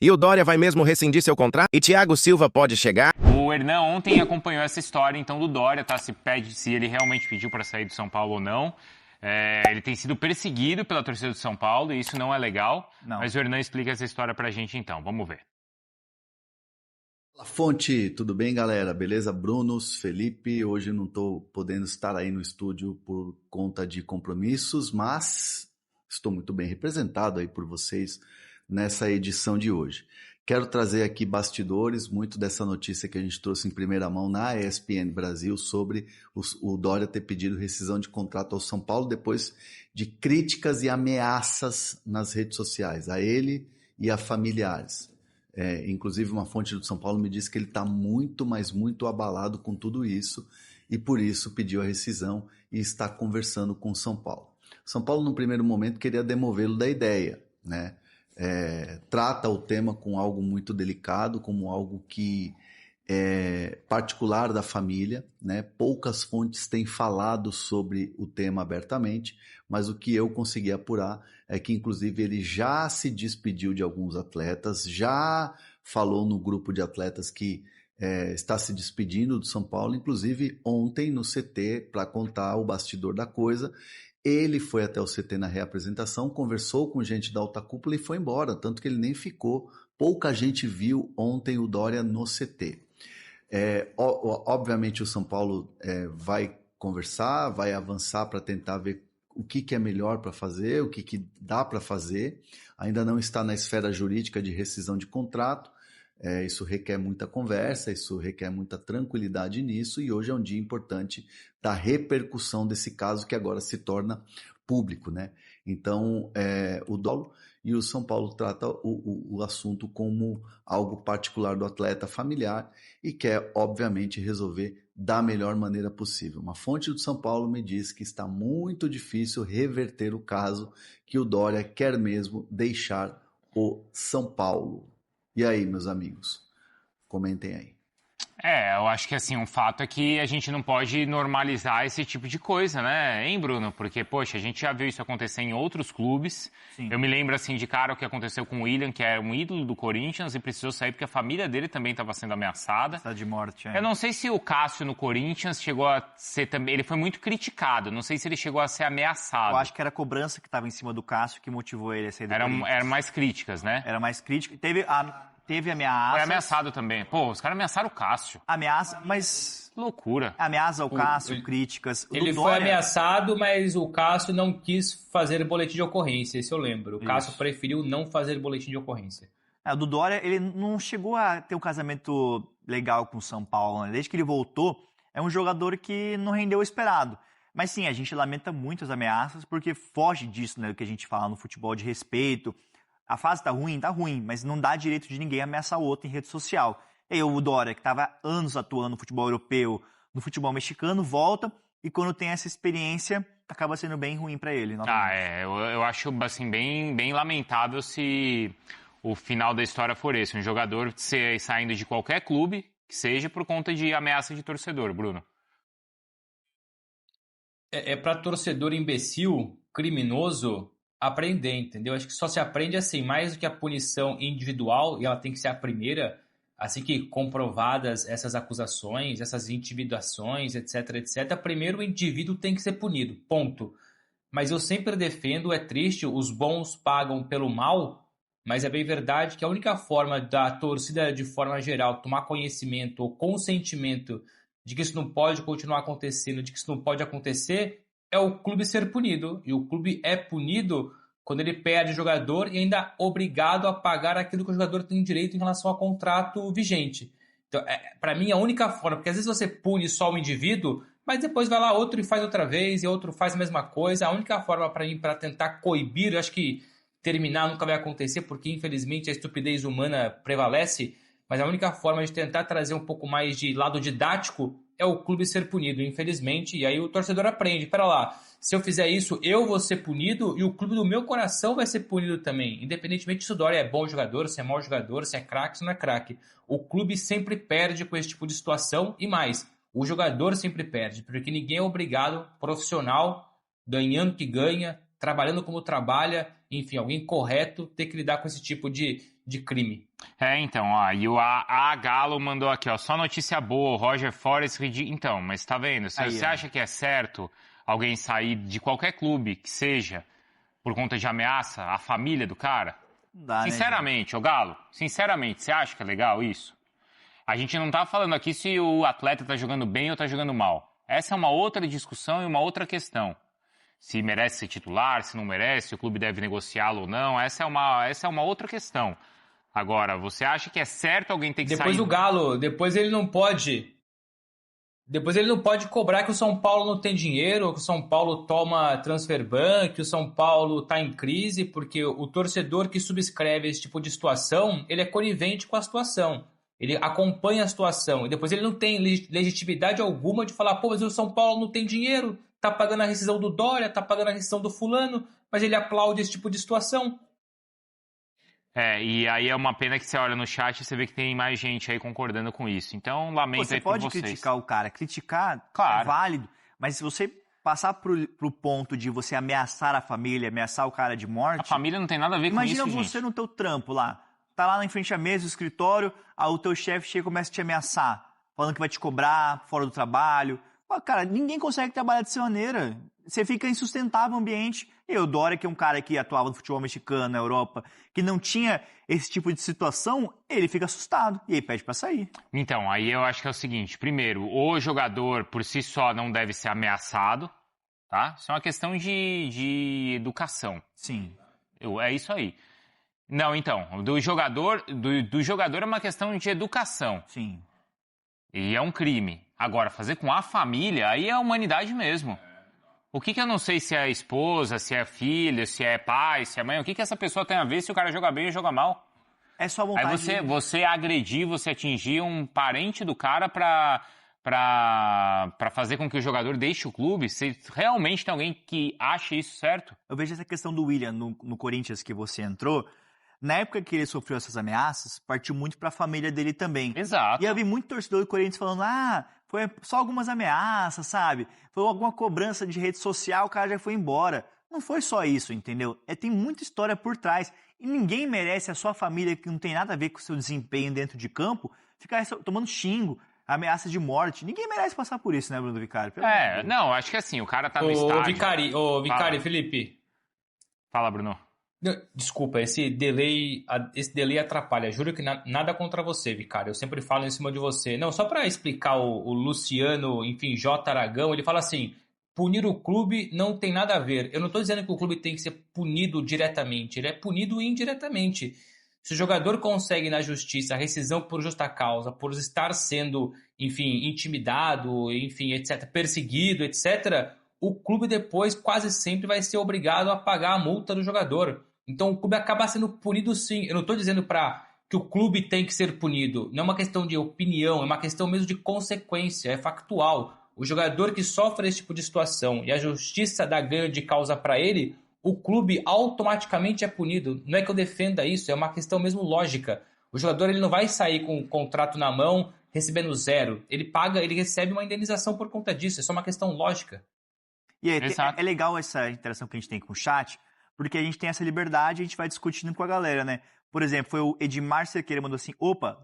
E o Dória vai mesmo rescindir seu contrato? E Thiago Silva pode chegar? O Hernan ontem acompanhou essa história, então, do Dória, tá? Se ele realmente pediu para sair do São Paulo ou não. Ele tem sido perseguido pela torcida do São Paulo e isso não é legal. Não. Mas o Hernan explica essa história pra gente, então. Vamos ver. Fala, Fonte, tudo bem, galera? Beleza? Brunos, Felipe, hoje não estou podendo estar aí no estúdio por conta de compromissos, mas estou muito bem representado aí por vocês nessa edição de hoje. Quero trazer aqui bastidores, muito dessa notícia que a gente trouxe em primeira mão na ESPN Brasil sobre o Dória ter pedido rescisão de contrato ao São Paulo depois de críticas e ameaças nas redes sociais, a ele e a familiares. Inclusive uma fonte do São Paulo me disse que ele está muito, mas muito abalado com tudo isso e por isso pediu a rescisão e está conversando com o São Paulo. São Paulo, no primeiro momento, queria demovê-lo da ideia, né? Trata o tema com algo muito delicado, como algo que é particular da família, né? Poucas fontes têm falado sobre o tema abertamente, mas o que eu consegui apurar é que, inclusive, ele já se despediu de alguns atletas, já falou no grupo de atletas que está se despedindo do São Paulo, inclusive ontem no CT, para contar o bastidor da coisa. Ele foi até o CT na reapresentação, conversou com gente da alta cúpula e foi embora, tanto que ele nem ficou. Pouca gente viu ontem o Dória no CT. Obviamente o São Paulo vai conversar, vai avançar para tentar ver o que é melhor para fazer, o que dá para fazer. Ainda não está na esfera jurídica de rescisão de contrato. Isso requer muita conversa, isso requer muita tranquilidade nisso, e hoje é um dia importante da repercussão desse caso que agora se torna público, né? Então, o Dória e o São Paulo tratam o assunto como algo particular do atleta familiar e quer, obviamente, resolver da melhor maneira possível. Uma fonte do São Paulo me diz que está muito difícil reverter o caso, que o Dória quer mesmo deixar o São Paulo. E aí, meus amigos? Comentem aí. Eu acho que assim, um fato é que a gente não pode normalizar esse tipo de coisa, né, hein, Bruno? Porque, poxa, a gente já viu isso acontecer em outros clubes. Sim. Eu me lembro, assim, de cara o que aconteceu com o William, que era um ídolo do Corinthians e precisou sair porque a família dele também estava sendo ameaçada. Está de morte, Eu não sei se o Cássio no Corinthians chegou a ser também... Ele foi muito criticado, não sei se ele chegou a ser ameaçado. Eu acho que era a cobrança que estava em cima do Cássio que motivou ele a sair do Corinthians. Eram mais críticas, né? Era mais crítica. Teve ameaça. Foi ameaçado também. Pô, os caras ameaçaram o Cássio. Ameaça, mas... Loucura. Ameaça ao Cássio, críticas. Ele foi ameaçado, mas o Cássio não quis fazer boletim de ocorrência, isso eu lembro. O Cássio preferiu não fazer boletim de ocorrência. O do Dória, ele não chegou a ter um casamento legal com o São Paulo, né? Desde que ele voltou, é um jogador que não rendeu o esperado. Mas sim, a gente lamenta muito as ameaças, porque foge disso, né? O que a gente fala no futebol de respeito. A fase tá ruim, mas não dá direito de ninguém ameaçar o outro em rede social. E aí o Dória, que estava anos atuando no futebol europeu, no futebol mexicano, volta e quando tem essa experiência, acaba sendo bem ruim para ele. Eu acho assim, bem lamentável se o final da história for esse. Um jogador saindo de qualquer clube, que seja por conta de ameaça de torcedor, Bruno. Para torcedor imbecil, criminoso... aprender, entendeu? Acho que só se aprende assim, mais do que a punição individual, e ela tem que ser a primeira, assim que comprovadas essas acusações, essas intimidações, etc. Primeiro o indivíduo tem que ser punido, ponto. Mas eu sempre defendo, é triste, os bons pagam pelo mal, mas é bem verdade que a única forma da torcida, de forma geral, tomar conhecimento ou consentimento de que isso não pode continuar acontecendo, de que isso não pode acontecer, é o clube ser punido. E o clube é punido quando ele perde o jogador e ainda é obrigado a pagar aquilo que o jogador tem direito em relação ao contrato vigente. Então, para mim, a única forma, porque às vezes você pune só o indivíduo, mas depois vai lá outro e faz outra vez, e outro faz a mesma coisa. A única forma para mim, para tentar coibir, eu acho que terminar nunca vai acontecer, porque infelizmente a estupidez humana prevalece, mas a única forma de tentar trazer um pouco mais de lado didático é o clube ser punido, infelizmente, e aí o torcedor aprende, pera lá, se eu fizer isso, eu vou ser punido e o clube do meu coração vai ser punido também, independentemente se o Dória é bom jogador, se é mau jogador, se é craque, se não é craque. O clube sempre perde com esse tipo de situação e mais, o jogador sempre perde, porque ninguém é obrigado, profissional, ganhando o que ganha, trabalhando como trabalha, enfim, alguém correto, ter que lidar com esse tipo de de crime. Então, ó, e a Galo mandou aqui, ó, só notícia boa, o Roger Forrest... Então, mas tá vendo, se você acha que é certo alguém sair de qualquer clube que seja por conta de ameaça à família do cara? Dá, sinceramente, ô Galo, sinceramente, você acha que é legal isso? A gente não tá falando aqui se o atleta tá jogando bem ou tá jogando mal. Essa é uma outra discussão e uma outra questão. Se merece ser titular, se não merece, se o clube deve negociá-lo ou não, essa é uma outra questão. Agora, você acha que é certo alguém ter que depois sair... o Galo, depois ele não pode cobrar que o São Paulo não tem dinheiro, que o São Paulo toma transfer ban, que o São Paulo está em crise, porque o torcedor que subscreve esse tipo de situação, ele é conivente com a situação. Ele acompanha a situação e depois ele não tem legitimidade alguma de falar, pô, mas o São Paulo não tem dinheiro, tá pagando a rescisão do Dória, tá pagando a rescisão do fulano, mas ele aplaude esse tipo de situação. E aí é uma pena que você olha no chat e você vê que tem mais gente aí concordando com isso. Então, lamento aí por vocês. Você pode criticar o cara. Criticar claro. É válido. Mas se você passar pro ponto de você ameaçar a família, ameaçar o cara de morte... A família não tem nada a ver com isso, Imagina você no teu trampo lá. Tá lá em frente à mesa, do escritório, aí o teu chefe chega e começa a te ameaçar. Falando que vai te cobrar fora do trabalho. Pô, cara, ninguém consegue trabalhar dessa maneira. Você fica insustentável o ambiente. E o Dória, que é um cara que atuava no futebol mexicano, na Europa, que não tinha esse tipo de situação, ele fica assustado e aí pede pra sair. Então, aí eu acho que é o seguinte. Primeiro, o jogador por si só não deve ser ameaçado, tá? Isso é uma questão de educação. Sim. É isso aí. Não, então, do jogador é uma questão de educação. Sim. E é um crime. Agora, fazer com a família, aí é a humanidade mesmo. O que eu não sei se é esposa, se é filha, se é pai, se é mãe, o que essa pessoa tem a ver se o cara joga bem ou joga mal? É só vontade. Aí você agredir, você atingir um parente do cara pra fazer com que o jogador deixe o clube? Se realmente tem alguém que acha isso certo? Eu vejo essa questão do William no Corinthians que você entrou. Na época que ele sofreu essas ameaças, partiu muito pra família dele também. Exato. E eu vi muito torcedor do Corinthians falando, foi só algumas ameaças, sabe? Foi alguma cobrança de rede social, o cara já foi embora. Não foi só isso, entendeu? Tem muita história por trás. E ninguém merece a sua família, que não tem nada a ver com o seu desempenho dentro de campo, ficar tomando xingo, ameaça de morte. Ninguém merece passar por isso, né, Bruno Vicari? Não, acho que assim, o cara tá no estádio... Vicari, Felipe. Fala, Bruno. Desculpa, esse delay atrapalha. Juro que nada contra você, Vicari. Eu sempre falo em cima de você. Não, só para explicar o Luciano, enfim, J. Aragão, ele fala assim, punir o clube não tem nada a ver. Eu não estou dizendo que o clube tem que ser punido diretamente. Ele é punido indiretamente. Se o jogador consegue na justiça a rescisão por justa causa, por estar sendo, enfim, intimidado, enfim, etc., perseguido, etc., o clube depois quase sempre vai ser obrigado a pagar a multa do jogador. Então o clube acaba sendo punido sim. Eu não estou dizendo que o clube tem que ser punido. Não é uma questão de opinião, é uma questão mesmo de consequência, é factual. O jogador que sofre esse tipo de situação e a justiça dá ganho de causa para ele, o clube automaticamente é punido. Não é que eu defenda isso, é uma questão mesmo lógica. O jogador ele não vai sair com o contrato na mão recebendo zero. Ele recebe uma indenização por conta disso. É só uma questão lógica. E é legal essa interação que a gente tem com o chat, porque a gente tem essa liberdade e a gente vai discutindo com a galera, né? Por exemplo, foi o Edmar Cerqueira, mandou assim,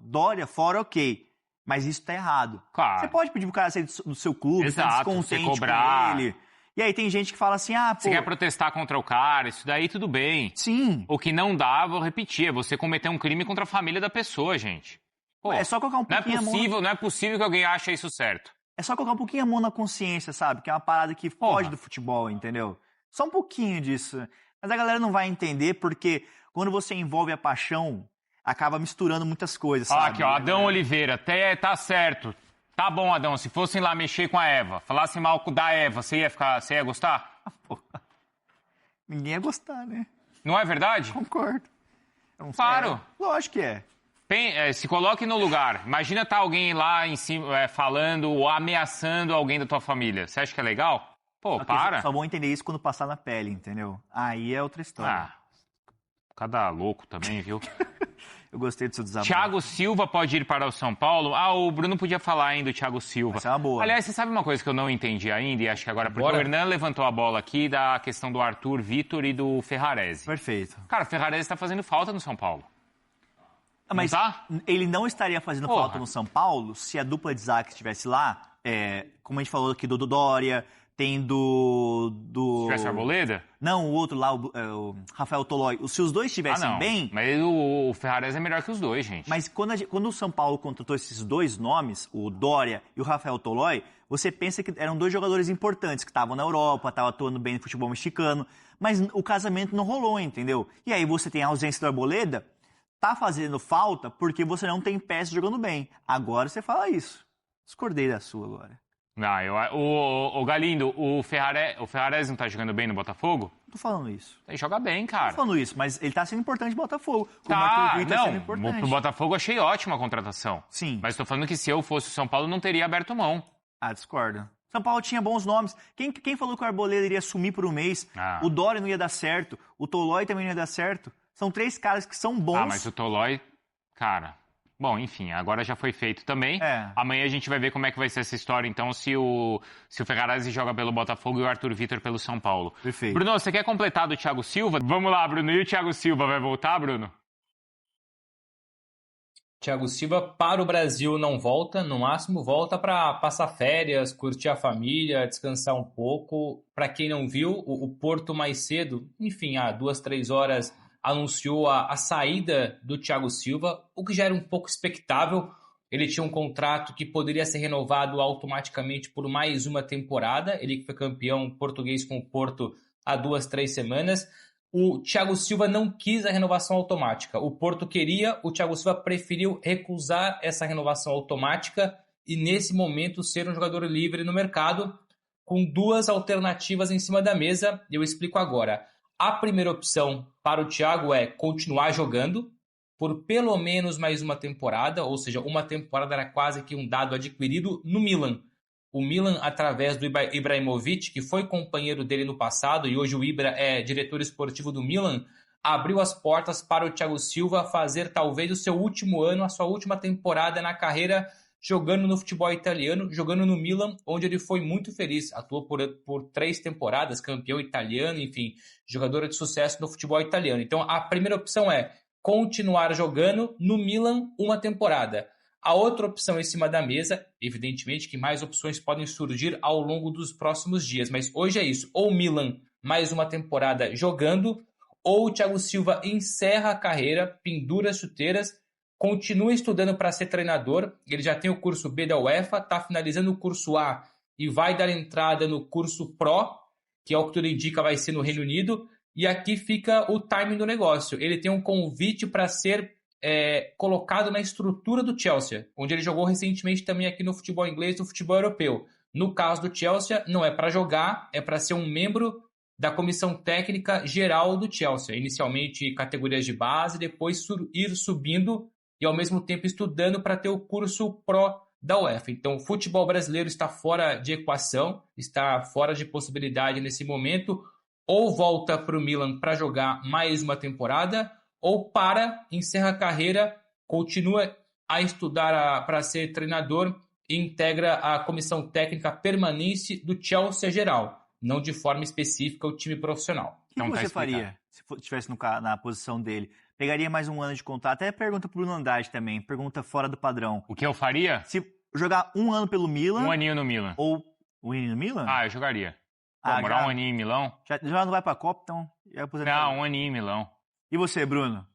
Dória fora, ok, mas isso tá errado. Claro. Você pode pedir pro cara sair do seu clube, tá descontente cobrar. com ele. E aí tem gente que fala assim, Você quer protestar contra o cara, isso daí tudo bem. Sim. O que não dá, vou repetir, é você cometer um crime contra a família da pessoa, gente. Pô, é só colocar um pouquinho não é possível que alguém ache isso certo. É só colocar um pouquinho a mão na consciência, sabe? Que é uma parada que foge do futebol, entendeu? Só um pouquinho disso. Mas a galera não vai entender porque quando você envolve a paixão, acaba misturando muitas coisas, sabe? Aqui, ó, Adão Oliveira, tá certo. Tá bom, Adão, se fossem lá mexer com a Eva, falassem mal da Eva, você ia gostar? Ninguém ia gostar, né? Não é verdade? Concordo. Claro. Lógico que é. Se coloque no lugar. Imagina tá alguém lá em cima falando ou ameaçando alguém da tua família. Você acha que é legal? Para. Só vão entender isso quando passar na pele, entendeu? Aí é outra história. Cada louco também, viu? Eu gostei do seu desabafo. Thiago Silva pode ir para o São Paulo? O Bruno podia falar ainda do Thiago Silva. Essa é uma boa. Aliás, você sabe uma coisa que eu não entendi ainda e acho que agora... Porque o Hernan levantou a bola aqui da questão do Arthur Vitor e do Ferrarese. Perfeito. Cara, o Ferrarese tá fazendo falta no São Paulo. Mas não tá? ele não estaria fazendo Porra. falta no São Paulo se a dupla de zaga estivesse lá, como a gente falou aqui do Dória, tem Se tivesse Arboleda? Não, o outro lá, o Rafael Tolói. Se os dois estivessem não. bem... Mas o Ferrares é melhor que os dois, gente. Mas quando o São Paulo contratou esses dois nomes, o Dória e o Rafael Tolói, você pensa que eram dois jogadores importantes, que estavam na Europa, estavam atuando bem no futebol mexicano, mas o casamento não rolou, entendeu? E aí você tem a ausência do Arboleda, tá fazendo falta porque você não tem peças jogando bem. Agora você fala isso. Discordei da sua agora. Não, o Galindo, o Ferrares não tá jogando bem no Botafogo? Não tô falando isso. Ele joga bem, Não cara. tô falando isso, mas ele tá sendo importante no Botafogo. Como o Tá, Arthur Vitor tá sendo não, importante. pro Botafogo achei ótima a contratação. Sim. Mas tô falando que se eu fosse o São Paulo, não teria aberto mão. Discordo. São Paulo tinha bons nomes. Quem falou que o Arboleda iria sumir por um mês? O Dória não ia dar certo. O Tolói também não ia dar certo. São 3 caras que são bons. Mas o Tolói, cara... Bom, enfim, agora já foi feito também. Amanhã a gente vai ver como é que vai ser essa história, então, se o Ferrares joga pelo Botafogo e o Arthur Vitor pelo São Paulo. Perfeito. Bruno, você quer completar do Thiago Silva? Vamos lá, Bruno. E o Thiago Silva vai voltar, Bruno? Thiago Silva para o Brasil não volta, no máximo volta para passar férias, curtir a família, descansar um pouco. Para quem não viu, o Porto mais cedo, enfim, há 2, 3 horas, anunciou a saída do Thiago Silva, o que já era um pouco expectável. Ele tinha um contrato que poderia ser renovado automaticamente por mais uma temporada. Ele que foi campeão português com o Porto há 2, 3 semanas. O Thiago Silva não quis a renovação automática. O Porto queria, o Thiago Silva preferiu recusar essa renovação automática e, nesse momento, ser um jogador livre no mercado, com 2 alternativas em cima da mesa. Eu explico agora. A primeira opção para o Thiago é continuar jogando por pelo menos mais uma temporada, ou seja, uma temporada era quase que um dado adquirido no Milan. O Milan, através do Ibrahimovic, que foi companheiro dele no passado, e hoje o Ibra é diretor esportivo do Milan, abriu as portas para o Thiago Silva fazer talvez o seu último ano, a sua última temporada na carreira, jogando no futebol italiano, jogando no Milan, onde ele foi muito feliz. Atuou por 3 temporadas, campeão italiano, enfim, jogador de sucesso no futebol italiano. Então, a primeira opção é continuar jogando no Milan uma temporada. A outra opção em cima da mesa, evidentemente que mais opções podem surgir ao longo dos próximos dias, mas hoje é isso, ou o Milan mais uma temporada jogando, ou o Thiago Silva encerra a carreira, pendura as chuteiras, continua estudando para ser treinador, ele já tem o curso B da UEFA, está finalizando o curso A e vai dar entrada no curso Pro, que é o que tudo indica vai ser no Reino Unido, e aqui fica o timing do negócio. Ele tem um convite para ser colocado na estrutura do Chelsea, onde ele jogou recentemente também aqui no futebol inglês e no futebol europeu. No caso do Chelsea, não é para jogar, é para ser um membro da comissão técnica geral do Chelsea. Inicialmente categorias de base, depois ir subindo e ao mesmo tempo estudando para ter o curso Pro da UEFA. Então o futebol brasileiro está fora de equação, está fora de possibilidade nesse momento. Ou volta para o Milan para jogar mais uma temporada, ou encerra a carreira, continua a estudar para ser treinador e integra a comissão técnica permanente do Chelsea geral, não de forma específica o time profissional. O que você faria se estivesse na posição dele? Pegaria mais um ano de contrato? Até pergunta para o Bruno Andrade também, pergunta fora do padrão. O que eu faria? Se jogar um ano pelo Milan... Um aninho no Milan. Ou um aninho no Milan? Eu jogaria. Morar um aninho em Milão? Já não vai para a Copa, então... Não, um aninho em Milão. E você, Bruno?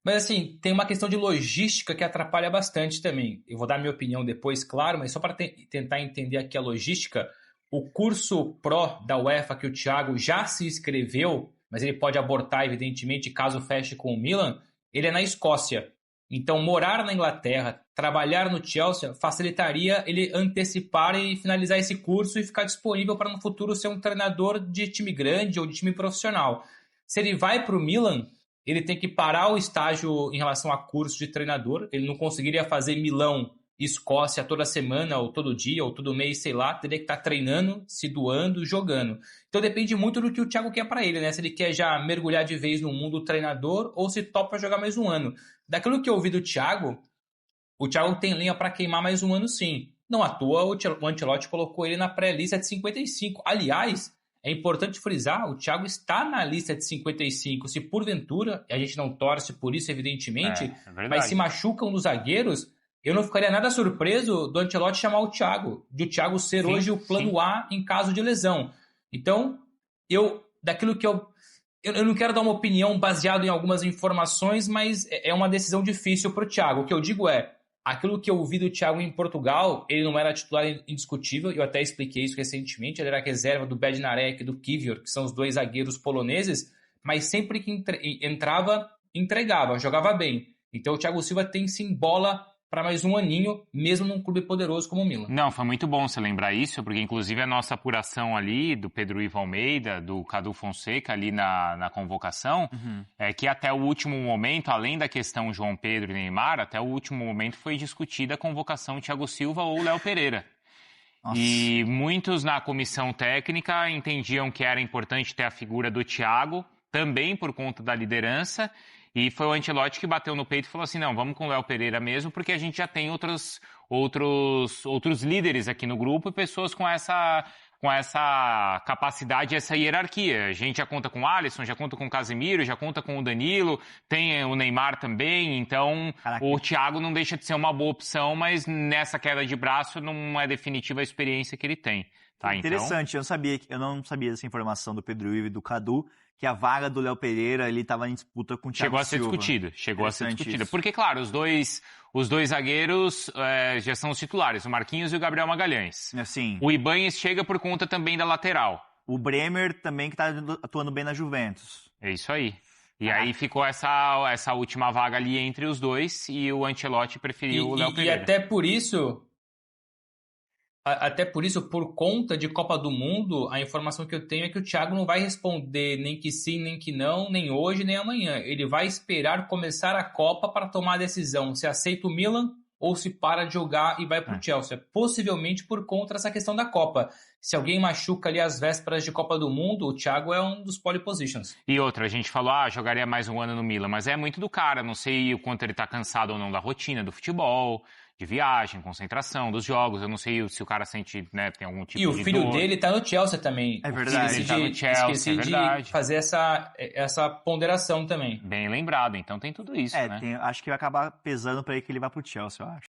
Mas assim, tem uma questão de logística que atrapalha bastante também. Eu vou dar minha opinião depois, claro, mas só para tentar entender aqui a logística, o curso Pro da UEFA que o Thiago já se inscreveu, mas ele pode abortar, evidentemente, caso feche com o Milan, ele é na Escócia. Então, morar na Inglaterra, trabalhar no Chelsea, facilitaria ele antecipar e finalizar esse curso e ficar disponível para no futuro ser um treinador de time grande ou de time profissional. Se ele vai para o Milan, ele tem que parar o estágio em relação a curso de treinador. Ele não conseguiria fazer Milão e Escócia toda semana, ou todo dia, ou todo mês, sei lá. Teria que estar treinando, se doando, jogando. Então depende muito do que o Thiago quer para ele, né? Se ele quer já mergulhar de vez no mundo treinador ou se topa jogar mais um ano. Daquilo que eu ouvi do Thiago, o Thiago tem lenha para queimar mais um ano sim. Não à toa, o Ancelotti colocou ele na pré-lista de 55. Aliás, É importante frisar, o Thiago está na lista de 55. Se porventura, a gente não torce por isso, evidentemente, mas se machuca um dos zagueiros, eu não ficaria nada surpreso do Ancelotti chamar o Thiago, de o Thiago ser hoje o plano A em caso de lesão. Então, eu não quero dar uma opinião baseada em algumas informações, mas é uma decisão difícil para o Thiago. O que eu digo é, aquilo que eu vi do Thiago em Portugal, ele não era titular indiscutível, eu até expliquei isso recentemente, ele era reserva do Bednarek e do Kiwior, que são os dois zagueiros poloneses, mas sempre que entrava, entregava, jogava bem. Então o Thiago Silva tem sim bola para mais um aninho, mesmo num clube poderoso como o Milan. Não, foi muito bom você lembrar isso, porque inclusive a nossa apuração ali do Pedro Ivo Almeida, do Cadu Fonseca ali na convocação, é que até o último momento, além da questão João Pedro e Neymar, até o último momento foi discutida a convocação Thiago Silva ou Léo Pereira. Nossa. E muitos na comissão técnica entendiam que era importante ter a figura do Thiago, também por conta da liderança. E foi o Ancelotti que bateu no peito e falou assim, não, vamos com o Léo Pereira mesmo, porque a gente já tem outros líderes aqui no grupo e pessoas com essa capacidade, essa hierarquia. A gente já conta com o Alisson, já conta com o Casemiro, já conta com o Danilo, tem o Neymar também, então o Thiago não deixa de ser uma boa opção, mas nessa queda de braço não é definitiva a experiência que ele tem. Tá, interessante, então... eu não sabia dessa informação do Pedro Ivo e do Cadu, que a vaga do Léo Pereira ele estava em disputa com o Thiago Silva. Chegou a ser discutida. Porque, claro, os dois zagueiros já são os titulares, o Marquinhos e o Gabriel Magalhães. Assim, o Ibanez chega por conta também da lateral. O Bremer também, que está atuando bem na Juventus. É isso aí. E aí ficou essa última vaga ali entre os dois e o Ancelotti preferiu o Léo Pereira. E até por isso, por conta de Copa do Mundo, a informação que eu tenho é que o Thiago não vai responder nem que sim, nem que não, nem hoje, nem amanhã. Ele vai esperar começar a Copa para tomar a decisão se aceita o Milan ou se para de jogar e vai para o Chelsea. Possivelmente por conta dessa questão da Copa. Se alguém machuca ali às vésperas de Copa do Mundo, o Thiago é um dos pole positions. E outra, a gente falou, jogaria mais um ano no Milan, mas é muito do cara, não sei o quanto ele está cansado ou não da rotina, do futebol, de viagem, concentração, dos jogos, eu não sei se o cara sente, né, tem algum tipo de dor. E o filho dele tá no Chelsea também. É verdade. Esqueci de fazer essa ponderação também. Bem lembrado, então tem tudo isso, né? Acho que vai acabar pesando para ele que ele vá pro Chelsea, eu acho.